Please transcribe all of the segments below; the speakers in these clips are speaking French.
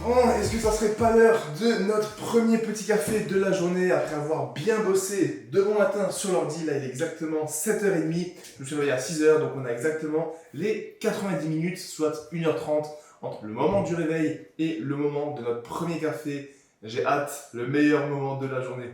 Bon, est-ce que ça serait pas l'heure de notre premier petit café de la journée après avoir bien bossé de bon matin sur l'ordi? Là, il est exactement 7h30. Je me suis réveillé à 6h, donc on a exactement les 90 minutes, soit 1h30 entre le moment du réveil et le moment de notre premier café. J'ai hâte, le meilleur moment de la journée.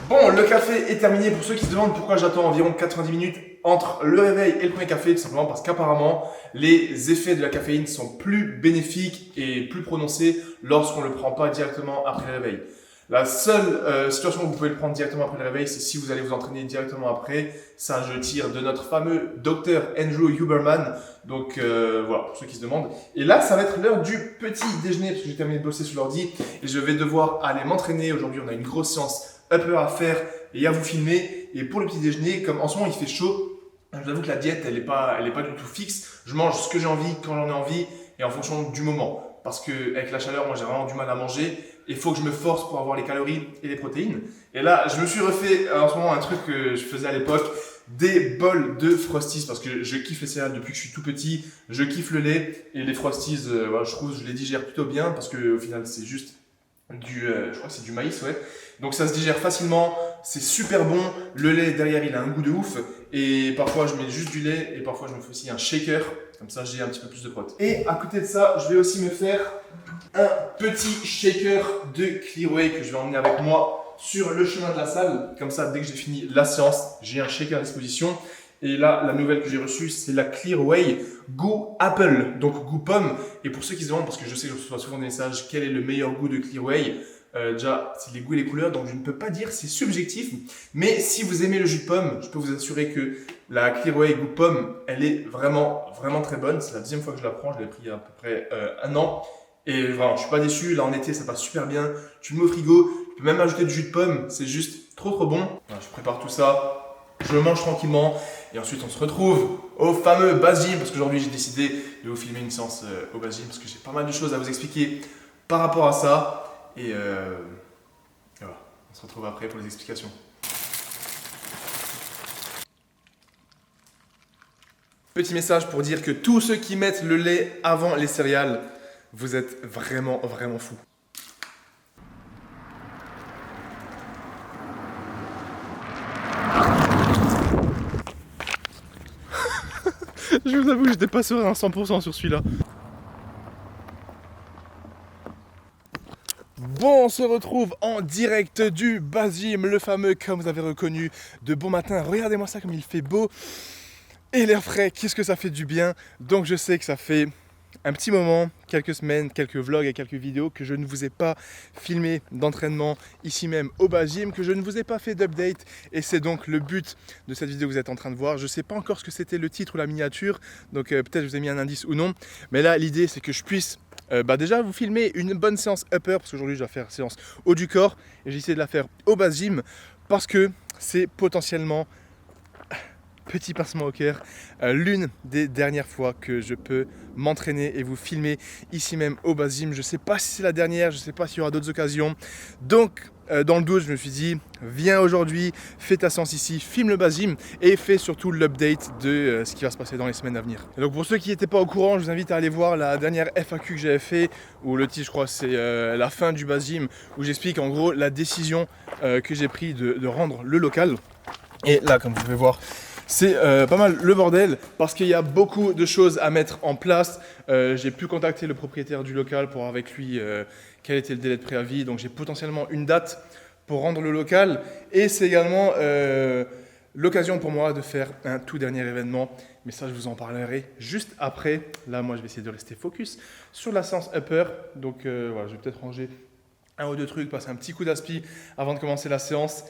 Bon, le café est terminé. Pour ceux qui se demandent pourquoi j'attends environ 90 minutes entre le réveil et le premier café, tout simplement parce qu'apparemment, les effets de la caféine sont plus bénéfiques et plus prononcés lorsqu'on ne le prend pas directement après le réveil. La seule situation où vous pouvez le prendre directement après le réveil, c'est si vous allez vous entraîner directement après. Ça, je tire de notre fameux docteur Andrew Huberman. Donc voilà, pour ceux qui se demandent. Et là, ça va être l'heure du petit déjeuner, parce que j'ai terminé de bosser sur l'ordi et je vais devoir aller m'entraîner. Aujourd'hui, on a une grosse séance upper à faire et à vous filmer. Et pour le petit déjeuner, comme en ce moment il fait chaud, je vous avoue que la diète elle est pas du tout fixe. Je mange ce que j'ai envie quand j'en ai envie et en fonction du moment. Parce que avec la chaleur, moi j'ai vraiment du mal à manger. Il faut que je me force pour avoir les calories et les protéines. Et là, je me suis refait en ce moment un truc que je faisais à l'époque, des bols de Frosties parce que je kiffe les céréales depuis que je suis tout petit. Je kiffe le lait et les Frosties, voilà, je trouve que je les digère plutôt bien parce que au final c'est juste je crois que c'est du maïs, ouais. Donc ça se digère facilement, c'est super bon. Le lait derrière, il a un goût de ouf. Et parfois, je mets juste du lait et parfois, je me fais aussi un shaker. Comme ça, j'ai un petit peu plus de prot. Et à côté de ça, je vais aussi me faire un petit shaker de Clearway que je vais emmener avec moi sur le chemin de la salle. Comme ça, dès que j'ai fini la séance, j'ai un shaker à disposition. Et là, la nouvelle que j'ai reçue, c'est la Clearway goût Apple, donc goût pomme. Et pour ceux qui se demandent, parce que je sais que je reçois souvent des messages, quel est le meilleur goût de Clearway? Déjà, c'est les goûts et les couleurs, donc je ne peux pas dire, c'est subjectif. Mais si vous aimez le jus de pomme, je peux vous assurer que la Clearway goût pomme, elle est vraiment très bonne. C'est la deuxième fois que je la prends, je l'ai pris il y a à peu près un an. Et vraiment, je suis pas déçu. Là, en été, ça passe super bien. Tu le mets au frigo, tu peux même ajouter du jus de pomme, c'est juste trop bon. Voilà, je prépare tout ça. Je mange tranquillement et ensuite on se retrouve au fameux base gym parce qu'aujourd'hui j'ai décidé de vous filmer une séance au base gym parce que j'ai pas mal de choses à vous expliquer par rapport à ça et voilà, on se retrouve après pour les explications. Petit message pour dire que tous ceux qui mettent le lait avant les céréales, vous êtes vraiment fous. Je vous avoue que j'étais pas serein à 100% sur celui-là. Bon, on se retrouve en direct du base gym, le fameux, comme vous avez reconnu, de bon matin. Regardez-moi ça comme il fait beau. Et l'air frais, qu'est-ce que ça fait du bien. Donc je sais que ça fait un petit moment, quelques semaines, quelques vlogs et quelques vidéos que je ne vous ai pas filmé d'entraînement ici même au base gym, que je ne vous ai pas fait d'update et c'est donc le but de cette vidéo que vous êtes en train de voir. Je ne sais pas encore ce que c'était le titre ou la miniature, donc peut-être je vous ai mis un indice ou non, mais là l'idée c'est que je puisse déjà vous filmer une bonne séance upper parce qu'aujourd'hui je vais faire séance haut du corps et j'ai essayé de la faire au base gym parce que c'est potentiellement, petit pincement au cœur, l'une des dernières fois que je peux m'entraîner et vous filmer ici même au base gym. Je ne sais pas si c'est la dernière, je ne sais pas s'il y aura d'autres occasions. Donc dans le doute, je me suis dit, viens aujourd'hui, fais ta séance ici, filme le base gym et fais surtout l'update de ce qui va se passer dans les semaines à venir. Et donc pour ceux qui n'étaient pas au courant, je vous invite à aller voir la dernière FAQ que j'avais fait, où le titre je crois c'est la fin du base gym, où j'explique en gros la décision que j'ai prise de rendre le local. Et là, comme vous pouvez voir, c'est pas mal le bordel parce qu'il y a beaucoup de choses à mettre en place. J'ai pu contacter le propriétaire du local pour voir avec lui quel était le délai de préavis. Donc j'ai potentiellement une date pour rendre le local. Et c'est également l'occasion pour moi de faire un tout dernier événement. Mais ça, je vous en parlerai juste après. Là, moi, je vais essayer de rester focus sur la séance upper. Donc voilà, je vais peut-être ranger un ou deux trucs, passer un petit coup d'aspi avant de commencer la séance.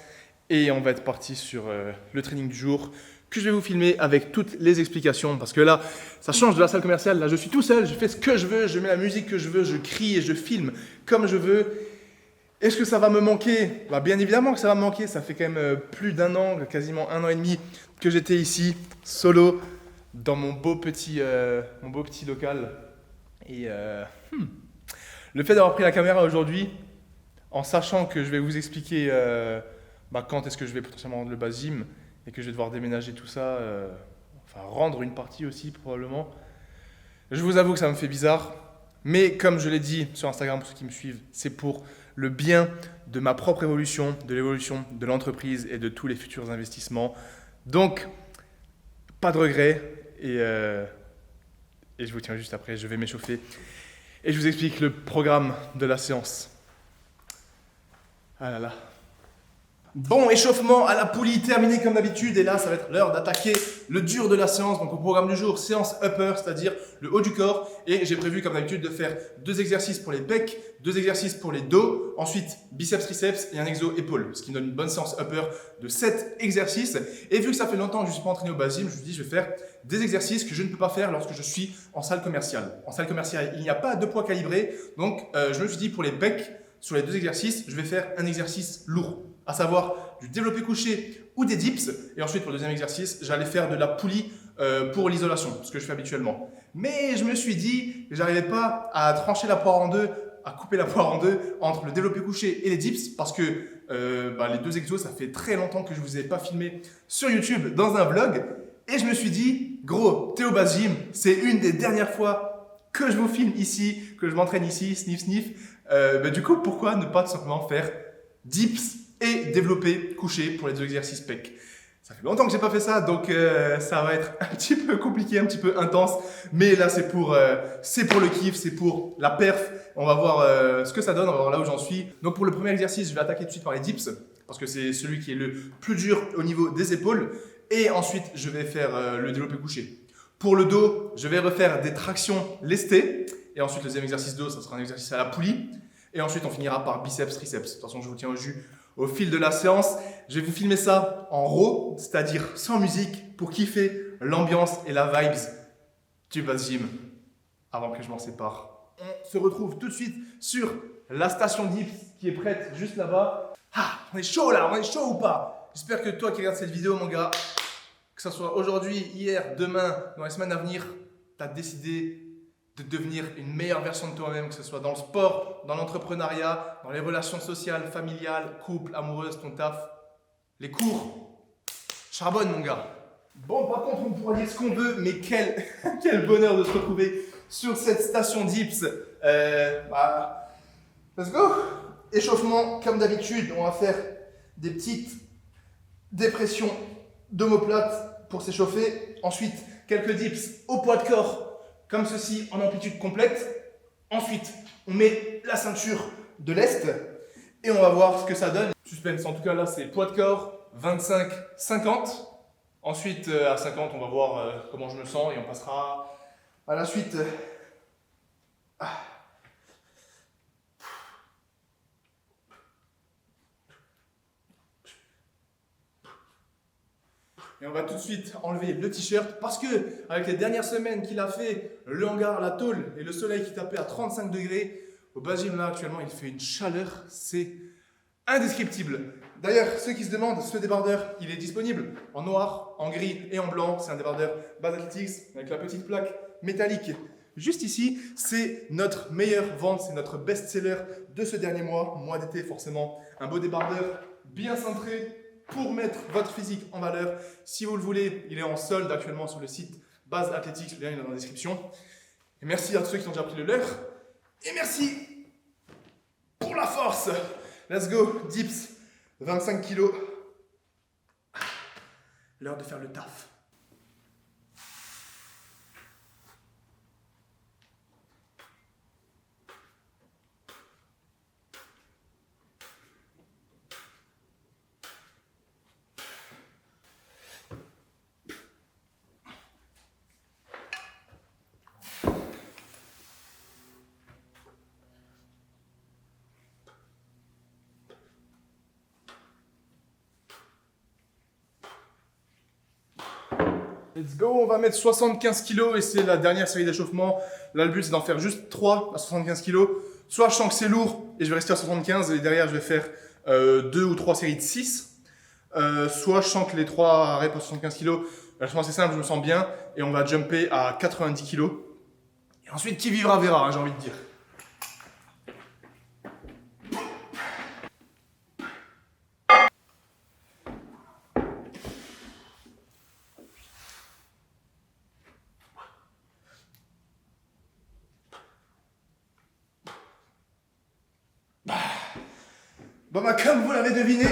Et on va être parti sur le training du jour que je vais vous filmer avec toutes les explications parce que là, ça change de la salle commerciale. Là, je suis tout seul, je fais ce que je veux, je mets la musique que je veux, je crie et je filme comme je veux. Est-ce que ça va me manquer? Bah, bien évidemment que ça va me manquer. Ça fait quand même plus d'un an, quasiment 1 an et demi que j'étais ici, solo, dans mon beau petit local. Et le fait d'avoir pris la caméra aujourd'hui, en sachant que je vais vous expliquer quand est-ce que je vais potentiellement rendre le bas gym et que je vais devoir déménager tout ça, enfin rendre une partie aussi probablement, je vous avoue que ça me fait bizarre. Mais comme je l'ai dit sur Instagram pour ceux qui me suivent, c'est pour le bien de ma propre évolution, de l'évolution de l'entreprise et de tous les futurs investissements. Donc, pas de regrets et je vous tiens juste après, je vais m'échauffer et je vous explique le programme de la séance. Ah là là. Bon, échauffement à la poulie terminé comme d'habitude et là ça va être l'heure d'attaquer le dur de la séance. Donc au programme du jour, séance upper, c'est-à-dire le haut du corps, et j'ai prévu comme d'habitude de faire 2 exercices pour les pecs, 2 exercices pour les dos, ensuite biceps triceps et un exo épaule, ce qui me donne une bonne séance upper de 7 exercices. Et vu que ça fait longtemps que je ne suis pas entraîné au bas gym, je me suis dit je vais faire des exercices que je ne peux pas faire lorsque je suis en salle commerciale. En salle commerciale, il n'y a pas de poids calibré, donc je me suis dit pour les pecs, sur les 2 exercices, je vais faire un exercice lourd, à savoir du développé couché ou des dips. Et ensuite, pour le deuxième exercice, j'allais faire de la poulie pour l'isolation, ce que je fais habituellement. Mais je me suis dit que j'arrivais pas à trancher la poire en deux, à couper la poire en deux entre le développé couché et les dips, parce que les 2 exos, ça fait très longtemps que je vous ai pas filmé sur YouTube dans un vlog. Et je me suis dit, gros, t'es au bas gym, c'est une des dernières fois que je vous filme ici, que je m'entraîne ici, sniff sniff. Du coup, pourquoi ne pas tout simplement faire dips et développer couché pour les 2 exercices pecs? Ça fait longtemps que j'ai pas fait ça, donc ça va être un petit peu compliqué, un petit peu intense. Mais là, c'est pour le kiff, c'est pour la perf. On va voir ce que ça donne, on va voir là où j'en suis. Donc pour le premier exercice, je vais attaquer tout de suite par les dips, parce que c'est celui qui est le plus dur au niveau des épaules. Et ensuite, je vais faire le développé couché. Pour le dos, je vais refaire des tractions lestées. Et ensuite, le deuxième exercice dos, ça sera un exercice à la poulie. Et ensuite, on finira par biceps, triceps. De toute façon, je vous tiens au jus au fil de la séance. Je vais vous filmer ça en RAW, c'est-à-dire sans musique, pour kiffer l'ambiance et la vibes du bas gym avant que je m'en sépare. On se retrouve tout de suite sur la station dips qui est prête juste là-bas. Ah, on est chaud là, on est chaud ou pas? J'espère que toi qui regardes cette vidéo, mon gars, que ce soit aujourd'hui, hier, demain, dans les semaines à venir, tu as décidé de devenir une meilleure version de toi-même, que ce soit dans le sport, dans l'entrepreneuriat, dans les relations sociales, familiales, couple, amoureuse, ton taf, les cours. Charbonne, mon gars. Bon, par contre, on pourra dire ce qu'on veut, mais quel, quel bonheur de se retrouver sur cette station dips. Let's go. Échauffement, comme d'habitude, on va faire des petites dépressions d'omoplate pour s'échauffer. Ensuite, quelques dips au poids de corps, comme ceci, en amplitude complète. Ensuite, on met la ceinture de l'Est et on va voir ce que ça donne. Suspense, en tout cas là, c'est poids de corps, 25-50. Ensuite, à 50, on va voir comment je me sens et on passera à la suite. Et on va tout de suite enlever le t-shirt parce que avec les dernières semaines qu'il a fait, le hangar, la tôle et le soleil qui tapait à 35 degrés, au bas gym là actuellement il fait une chaleur, c'est indescriptible. D'ailleurs, ceux qui se demandent, ce débardeur, il est disponible en noir, en gris et en blanc. C'est un débardeur Base Athletics avec la petite plaque métallique juste ici. C'est notre meilleure vente, c'est notre best-seller de ce dernier mois d'été forcément. Un beau débardeur bien cintré pour mettre votre physique en valeur. Si vous le voulez, il est en solde actuellement sur le site Base Athletics, le lien est dans la description. Et merci à tous ceux qui ont déjà pris le leur. Et merci pour la force. Let's go, dips, 25 kilos. L'heure de faire le taf. Let's go, on va mettre 75 kg et c'est la dernière série d'échauffement. Là, le but, c'est d'en faire juste 3 à 75 kg. soit je sens que c'est lourd et je vais rester à 75 et derrière je vais faire 2 ou 3 séries de 6. Soit je sens que les 3 reps à 75 kg, vachement c'est simple, je me sens bien et on va jumper à 90 kg. Et ensuite, qui vivra verra, hein, j'ai envie de dire. Bon bah comme vous l'avez deviné,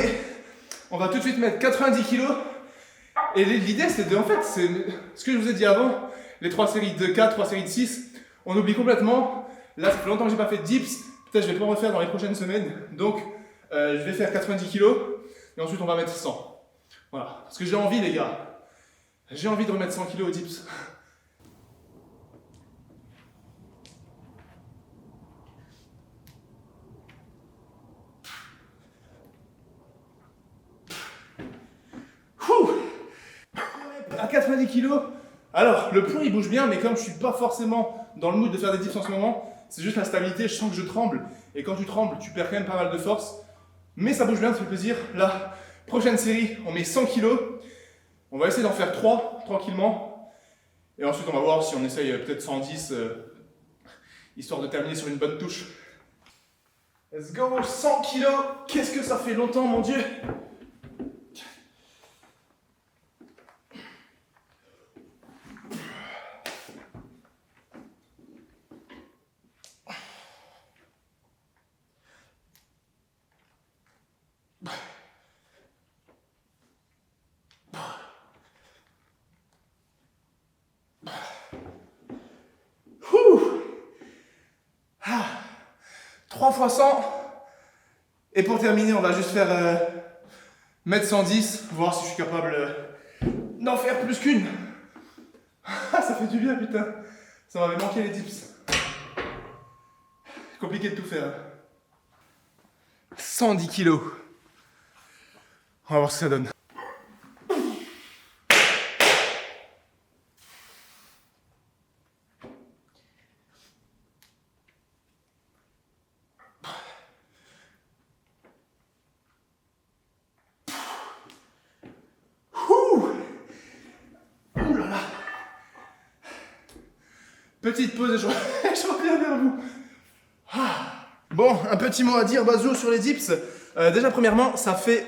on va tout de suite mettre 90 kg. Et l'idée c'est de, en fait, c'est ce que je vous ai dit avant, les 3 séries de 4, 3 séries de 6, on oublie complètement. Là ça fait longtemps que j'ai pas fait de dips, peut-être je vais pas en refaire dans les prochaines semaines. Donc je vais faire 90 kg et ensuite on va mettre 100. Voilà, parce que j'ai envie les gars, j'ai envie de remettre 100 kg aux dips. À 90 kg, alors le plomb il bouge bien, mais comme je suis pas forcément dans le mood de faire des dips en ce moment, c'est juste la stabilité, je sens que je tremble. Et quand tu trembles, tu perds quand même pas mal de force. Mais ça bouge bien, ça fait plaisir. La prochaine série, on met 100 kg. On va essayer d'en faire 3 tranquillement. Et ensuite, on va voir si on essaye peut-être 110, histoire de terminer sur une bonne touche. Let's go, 100 kg. Qu'est-ce que ça fait longtemps, mon Dieu! Ouh. 3 fois 100. Et pour terminer, on va juste faire mettre 110, voir si je suis capable d'en faire plus qu'une. Ça fait du bien, putain. Ça m'avait manqué les dips. Compliqué de tout faire. 110 kilos. On va voir ce que ça donne. Ouh là là. Petite pause et je reviens vers vous. Bon, un petit mot à dire, Bazou, sur les dips. Déjà, premièrement, ça fait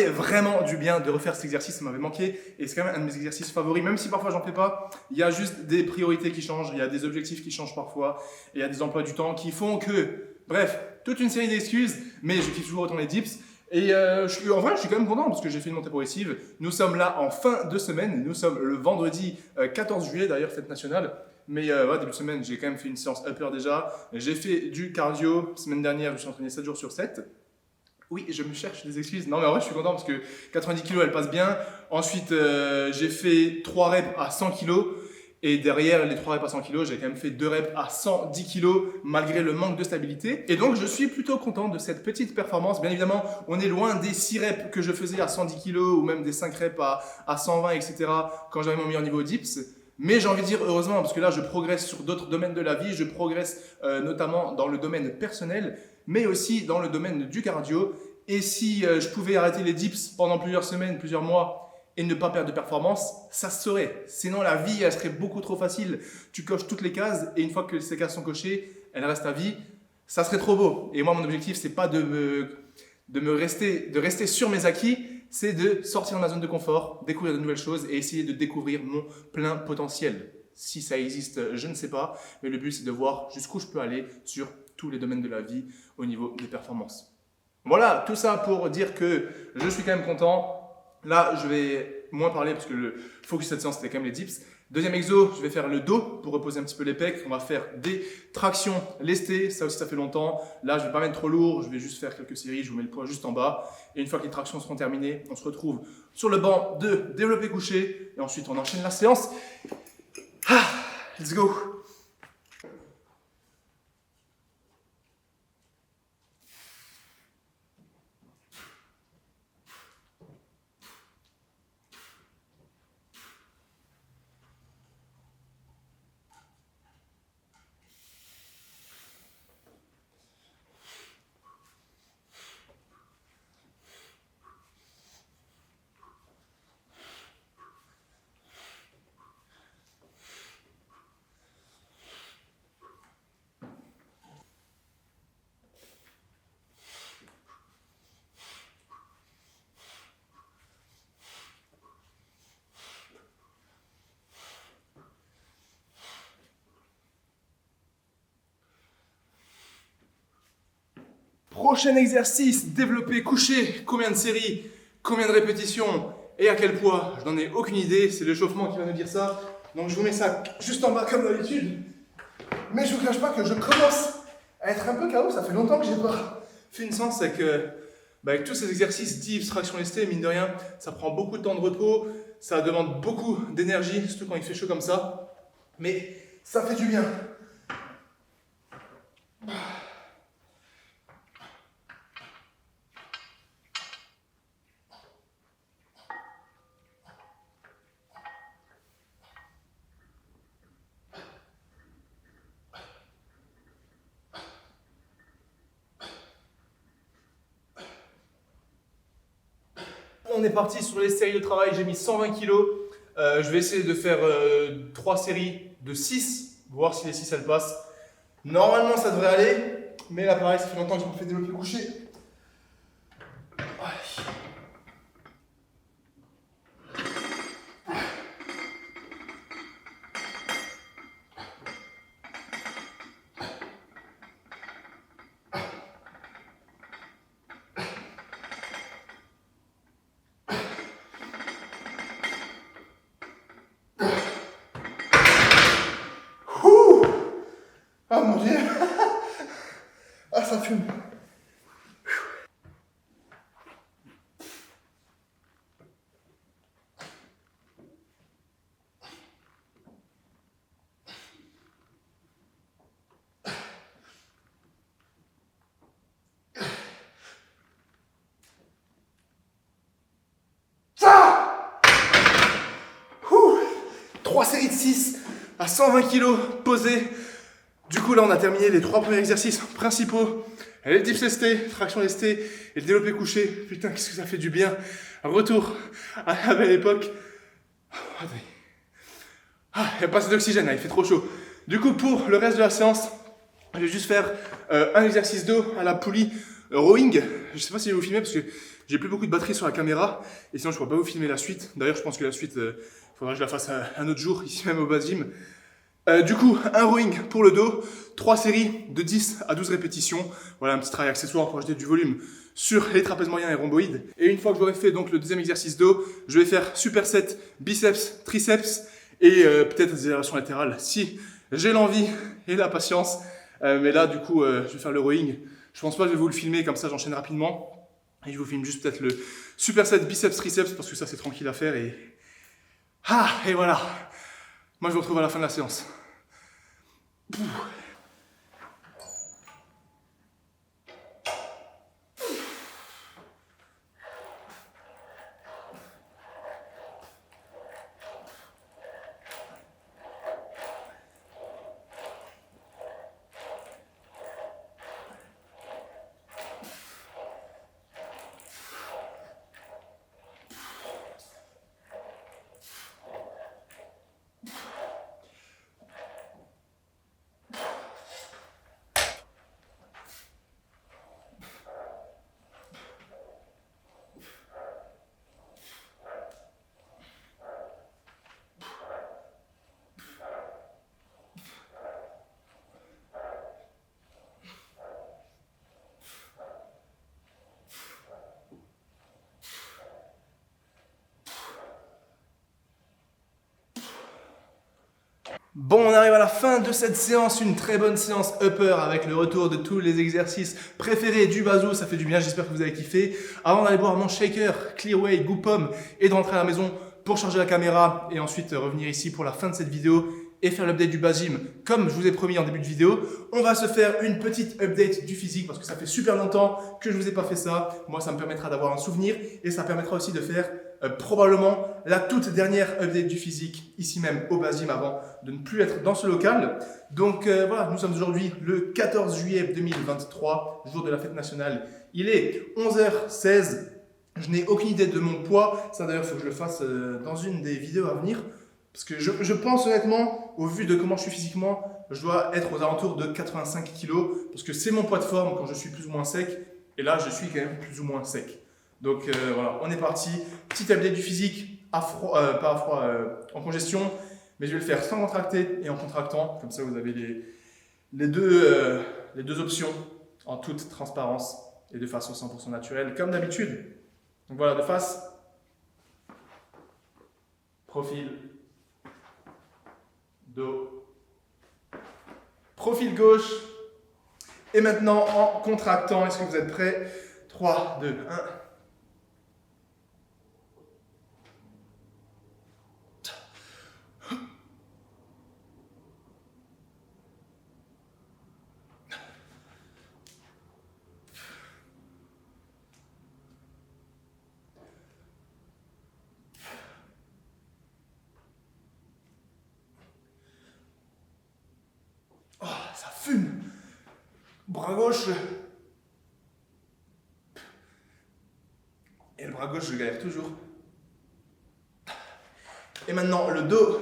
vraiment du bien de refaire cet exercice, ça m'avait manqué. Et c'est quand même un de mes exercices favoris, même si parfois j'en fais pas. Il y a juste des priorités qui changent, il y a des objectifs qui changent parfois. Et il y a des emplois du temps qui font que... Bref, toute une série d'excuses, mais je kiffe toujours autant les dips. Et en vrai, je suis quand même content parce que j'ai fait une montée progressive. Nous sommes là en fin de semaine. Nous sommes le vendredi 14 juillet, d'ailleurs, fête nationale. Mais ouais, début de semaine, j'ai quand même fait une séance upper déjà. J'ai fait du cardio. Semaine dernière, je me suis entraîné 7 jours sur 7. Oui, je me cherche des excuses. Non, mais en vrai, je suis content parce que 90 kg, elle passe bien. Ensuite, j'ai fait 3 reps à 100 kg. Et derrière les 3 reps à 100 kg, j'ai quand même fait 2 reps à 110 kg malgré le manque de stabilité. Et donc, je suis plutôt content de cette petite performance. Bien évidemment, on est loin des 6 reps que je faisais à 110 kg ou même des 5 reps à 120, etc. quand j'avais mon meilleur niveau dips. Mais j'ai envie de dire heureusement parce que là, je progresse sur d'autres domaines de la vie. Je progresse notamment dans le domaine personnel, mais aussi dans le domaine du cardio. Et si je pouvais arrêter les dips pendant plusieurs semaines, plusieurs mois, et ne pas perdre de performance, ça se saurait. Sinon, la vie, elle serait beaucoup trop facile. Tu coches toutes les cases et une fois que ces cases sont cochées, elles restent à vie. Ça serait trop beau. Et moi, mon objectif, c'est pas de rester sur mes acquis, c'est de sortir de ma zone de confort, découvrir de nouvelles choses et essayer de découvrir mon plein potentiel. Si ça existe, je ne sais pas, mais le but, c'est de voir jusqu'où je peux aller sur tous les domaines de la vie au niveau des performances. Voilà, tout ça pour dire que je suis quand même content. Là, je vais moins parler parce que le focus de cette séance, c'était quand même les dips. Deuxième exo, je vais faire le dos pour reposer un petit peu les pecs. On va faire des tractions lestées. Ça aussi, ça fait longtemps. Là, je ne vais pas mettre trop lourd. Je vais juste faire quelques séries. Je vous mets le poids juste en bas. Et une fois que les tractions seront terminées, on se retrouve sur le banc de développé couché. Et ensuite, on enchaîne la séance. Let's go! Prochain exercice, développé couché. Combien de séries, combien de répétitions et à quel poids? Je n'en ai aucune idée, c'est l'échauffement qui va nous dire ça. Donc je vous mets ça juste en bas comme d'habitude. Mais je ne vous cache pas que je commence à être un peu KO, ça fait longtemps que je n'ai pas fait une séance avec tous ces exercices dips, traction lestée, mine de rien, ça prend beaucoup de temps de repos, ça demande beaucoup d'énergie, surtout quand il fait chaud comme ça. Mais ça fait du bien. On est parti sur les séries de travail, j'ai mis 120 kg. Je vais essayer de faire 3 séries de 6, voir si les 6 elles passent. Normalement ça devrait aller, mais là pareil, ça fait longtemps que je me fais développer couché. Ah mon dieu. Ah ça fume. Ça 3 séries de 6 à 120 kg posées. Du coup, là, on a terminé les 3 premiers exercices principaux. Les dips lestés, traction lestée et le développé couché. Putain, qu'est-ce que ça fait du bien. Retour à la belle époque. Il n'y a pas assez d'oxygène, là, il fait trop chaud. Du coup, pour le reste de la séance, je vais juste faire un exercice dos à la poulie rowing. Je sais pas si je vais vous filmer parce que j'ai plus beaucoup de batterie sur la caméra. Et sinon, je ne pourrais pas vous filmer la suite. D'ailleurs, je pense que la suite, il faudra que je la fasse un autre jour, ici même au bas gym. Du coup, un rowing pour le dos, 3 séries de 10 à 12 répétitions. Voilà un petit travail accessoire pour ajouter du volume sur les trapèzes moyens et rhomboïdes. Et une fois que j'aurai fait donc le deuxième exercice dos, je vais faire superset biceps, triceps et peut-être des élévations latérales si j'ai l'envie et la patience. Mais là, du coup, je vais faire le rowing. Je pense pas que je vais vous le filmer, comme ça j'enchaîne rapidement. Et je vous filme juste peut-être le superset biceps, triceps parce que ça c'est tranquille à faire et voilà. Moi, je vous retrouve à la fin de la séance. Bon, on arrive à la fin de cette séance, une très bonne séance upper avec le retour de tous les exercices préférés du bazou, ça fait du bien, j'espère que vous avez kiffé. Avant d'aller boire mon shaker, Clearway, goût pomme et de rentrer à la maison pour charger la caméra et ensuite revenir ici pour la fin de cette vidéo et faire l'update du bas gym comme je vous ai promis en début de vidéo, on va se faire une petite update du physique parce que ça fait super longtemps que je vous ai pas fait ça. Moi, ça me permettra d'avoir un souvenir et ça permettra aussi de faire probablement la toute dernière update du physique ici même au bas gym avant de ne plus être dans ce local. Donc voilà, nous sommes aujourd'hui le 14 juillet 2023, jour de la fête nationale. Il est 11h16. Je n'ai aucune idée de mon poids. Ça d'ailleurs, il faut que je le fasse dans une des vidéos à venir. Parce que je pense honnêtement, au vu de comment je suis physiquement, je dois être aux alentours de 85 kg. Parce que c'est mon poids de forme quand je suis plus ou moins sec. Et là, je suis quand même plus ou moins sec. Donc voilà, on est parti. Petite update du physique, à froid, pas à froid, en congestion. Mais je vais le faire sans contracter et en contractant. Comme ça, vous avez les deux options en toute transparence. et de façon 100% naturelle, comme d'habitude. Donc voilà, de face, profil, dos, profil gauche. Et maintenant, en contractant, est-ce que vous êtes prêts? 3, 2, 1. Oh, ça fume. Bras gauche. Et le bras gauche, je galère toujours. Et maintenant, le dos.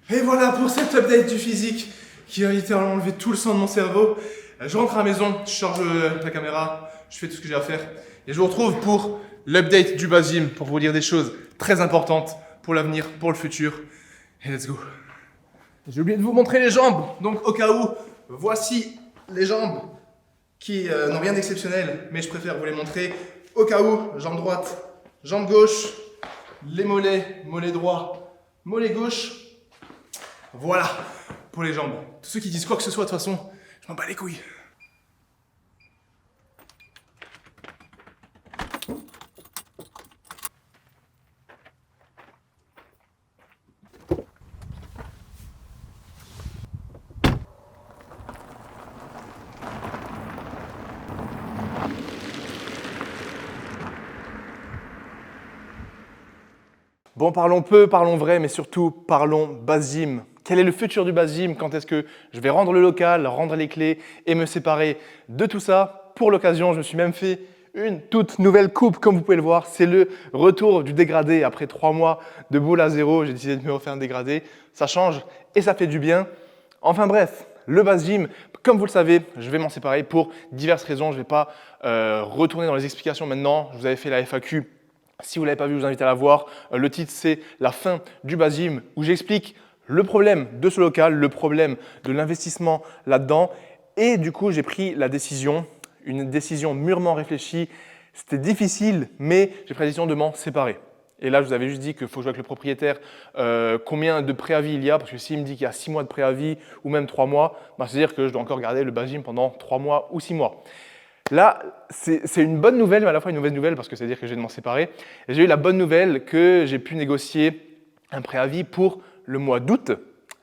Et voilà pour cette update du physique qui a littéralement enlevé tout le sang de mon cerveau. Je rentre à la maison, je charge la caméra, je fais tout ce que j'ai à faire. Et je vous retrouve pour l'update du bas gym pour vous dire des choses très importantes pour l'avenir, pour le futur. Et let's go. J'ai oublié de vous montrer les jambes. Donc au cas où, voici les jambes qui n'ont rien d'exceptionnel, mais je préfère vous les montrer. Au cas où, jambe droite, jambe gauche, les mollets, mollet droit, mollet gauche. Voilà pour les jambes. Tous ceux qui disent quoi que ce soit, de toute façon, je m'en bats les couilles. Bon, parlons peu, parlons vrai, mais surtout parlons base gym. Quel est le futur du base gym? Quand est-ce que je vais rendre le local, rendre les clés et me séparer de tout ça? Pour l'occasion, je me suis même fait une toute nouvelle coupe, comme vous pouvez le voir. C'est le retour du dégradé. Après 3 mois de boule à zéro, j'ai décidé de me refaire un dégradé. Ça change et ça fait du bien. Enfin bref, le base gym, comme vous le savez, je vais m'en séparer pour diverses raisons. Je ne vais pas retourner dans les explications maintenant. Je vous avais fait la FAQ. Si vous ne l'avez pas vu, je vous invite à la voir. Le titre, c'est la fin du base gym, où j'explique le problème de ce local, le problème de l'investissement là-dedans. Et du coup, j'ai pris la décision, une décision mûrement réfléchie. C'était difficile, mais j'ai pris la décision de m'en séparer. Et là, je vous avais juste dit qu'il faut jouer avec le propriétaire combien de préavis il y a, parce que s'il me dit qu'il y a 6 mois de préavis ou même 3 mois, bah, c'est-à-dire que je dois encore garder le base gym pendant 3 mois ou 6 mois. Là, c'est une bonne nouvelle, mais à la fois une mauvaise nouvelle parce que c'est-à-dire que j'ai de m'en séparer. J'ai eu la bonne nouvelle que j'ai pu négocier un préavis pour le mois d'août.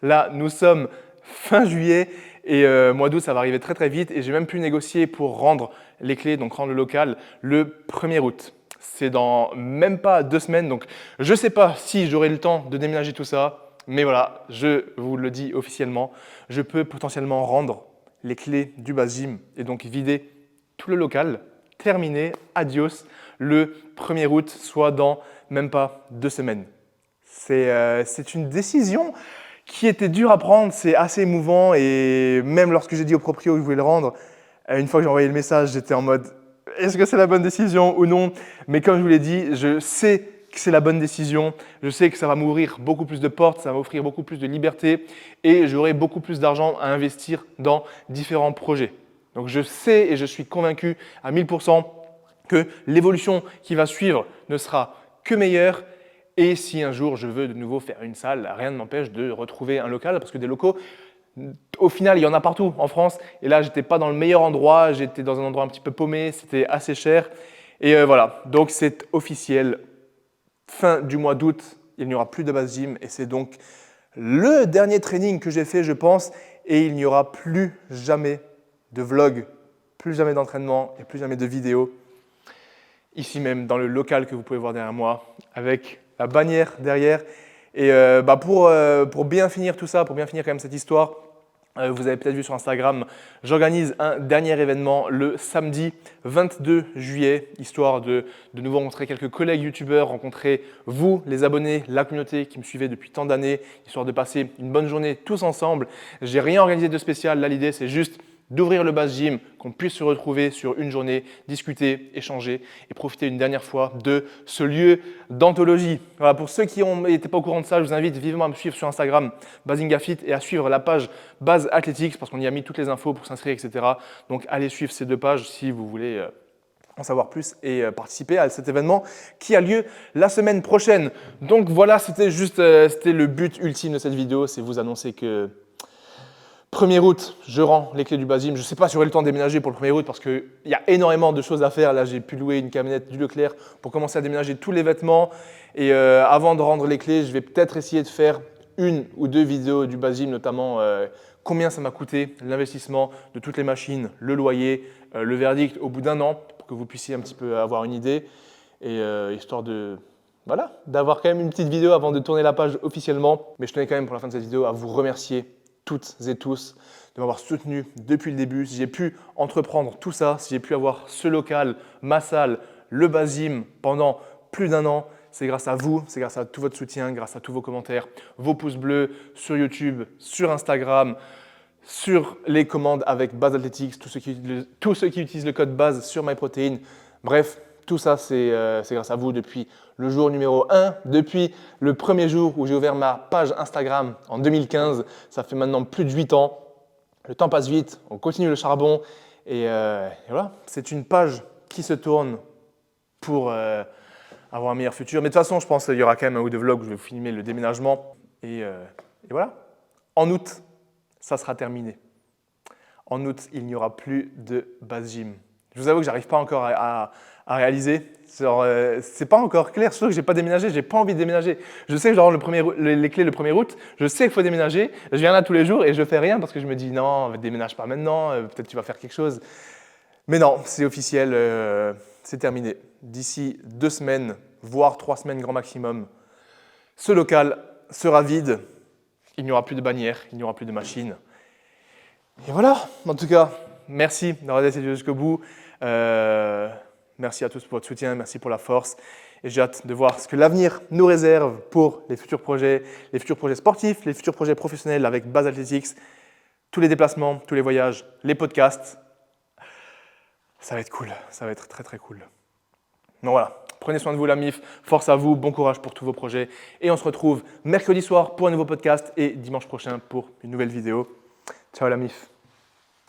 Là, nous sommes fin juillet et mois d'août, ça va arriver très très vite. Et j'ai même pu négocier pour rendre les clés, donc rendre le local, le 1er août. C'est dans même pas 2 semaines, donc je ne sais pas si j'aurai le temps de déménager tout ça. Mais voilà, je vous le dis officiellement, je peux potentiellement rendre les clés du base gym et donc vider tout le local, terminé, adios, le 1er août, soit dans même pas 2 semaines. C'est une décision qui était dure à prendre, c'est assez émouvant et même lorsque j'ai dit au proprio que je voulais le rendre, une fois que j'ai envoyé le message, j'étais en mode « est-ce que c'est la bonne décision ou non ?» Mais comme je vous l'ai dit, je sais que c'est la bonne décision, je sais que ça va m'ouvrir beaucoup plus de portes, ça va m'offrir beaucoup plus de liberté et j'aurai beaucoup plus d'argent à investir dans différents projets. Donc je sais et je suis convaincu à 1000% que l'évolution qui va suivre ne sera que meilleure. Et si un jour je veux de nouveau faire une salle, rien ne m'empêche de retrouver un local parce que des locaux, au final, il y en a partout en France. Et là, je n'étais pas dans le meilleur endroit, j'étais dans un endroit un petit peu paumé, c'était assez cher. Et voilà, donc c'est officiel. Fin du mois d'août, il n'y aura plus de base gym et c'est donc le dernier training que j'ai fait, je pense. Et il n'y aura plus jamais de vlog, plus jamais d'entraînement et plus jamais de vidéos. Ici même, dans le local que vous pouvez voir derrière moi, avec la bannière derrière. Et pour bien finir tout ça, pour bien finir quand même cette histoire, vous avez peut-être vu sur Instagram, j'organise un dernier événement le samedi 22 juillet, histoire de nouveau rencontrer quelques collègues youtubeurs, rencontrer vous, les abonnés, la communauté qui me suivait depuis tant d'années, histoire de passer une bonne journée tous ensemble. J'ai rien organisé de spécial, là l'idée c'est juste d'ouvrir le Base Gym, qu'on puisse se retrouver sur une journée, discuter, échanger et profiter une dernière fois de ce lieu d'anthologie. Voilà, pour ceux qui n'étaient pas au courant de ça, je vous invite vivement à me suivre sur Instagram, Basingafit, et à suivre la page Base Athletics parce qu'on y a mis toutes les infos pour s'inscrire, etc. Donc allez suivre ces 2 pages si vous voulez en savoir plus et participer à cet événement qui a lieu la semaine prochaine. Donc voilà, c'était le but ultime de cette vidéo, c'est vous annoncer que 1er août, je rends les clés du Base Gym. Je ne sais pas si j'aurai le temps de déménager pour le 1er août parce qu'il y a énormément de choses à faire. Là, j'ai pu louer une camionnette du Leclerc pour commencer à déménager tous les vêtements. Et avant de rendre les clés, je vais peut-être essayer de faire 1 ou 2 vidéos du Base Gym, notamment combien ça m'a coûté, l'investissement de toutes les machines, le loyer, le verdict au bout d'1 an, pour que vous puissiez un petit peu avoir une idée. Et histoire de… Voilà, d'avoir quand même une petite vidéo avant de tourner la page officiellement. Mais je tenais quand même pour la fin de cette vidéo à vous remercier toutes et tous de m'avoir soutenu depuis le début. Si j'ai pu entreprendre tout ça, si j'ai pu avoir ce local, ma salle, le Base Gym pendant plus d'1 an, c'est grâce à vous, c'est grâce à tout votre soutien, grâce à tous vos commentaires, vos pouces bleus sur YouTube, sur Instagram, sur les commandes avec Base Athletics, tous ceux qui utilisent le code BASE sur MyProtein. Bref, tout ça, c'est grâce à vous depuis le jour numéro 1, depuis le premier jour où j'ai ouvert ma page Instagram en 2015. Ça fait maintenant plus de 8 ans. Le temps passe vite, on continue le charbon. Et voilà, c'est une page qui se tourne pour avoir un meilleur futur. Mais de toute façon, je pense qu'il y aura quand même un ou 2 vlogs où je vais filmer le déménagement. Et voilà, en août, ça sera terminé. En août, il n'y aura plus de Base Gym. Je vous avoue que je n'arrive pas encore à réaliser. C'est pas encore clair, surtout que je n'ai pas déménagé, je n'ai pas envie de déménager. Je sais que je rends les clés le 1er août, je sais qu'il faut déménager, je viens là tous les jours et je ne fais rien parce que je me dis non, déménage pas maintenant, peut-être tu vas faire quelque chose. Mais non, c'est officiel, c'est terminé. D'ici 2 semaines, voire 3 semaines grand maximum, ce local sera vide, il n'y aura plus de bannière, il n'y aura plus de machine. Et voilà, en tout cas, merci d'avoir resté jusqu'au bout. Merci à tous pour votre soutien, merci pour la force. Et j'ai hâte de voir ce que l'avenir nous réserve pour les futurs projets sportifs, les futurs projets professionnels avec Base Athletics, tous les déplacements, tous les voyages, les podcasts. Ça va être cool, ça va être très très cool. Donc voilà, prenez soin de vous la MIF, force à vous, bon courage pour tous vos projets. Et on se retrouve mercredi soir pour un nouveau podcast et dimanche prochain pour une nouvelle vidéo. Ciao la MIF.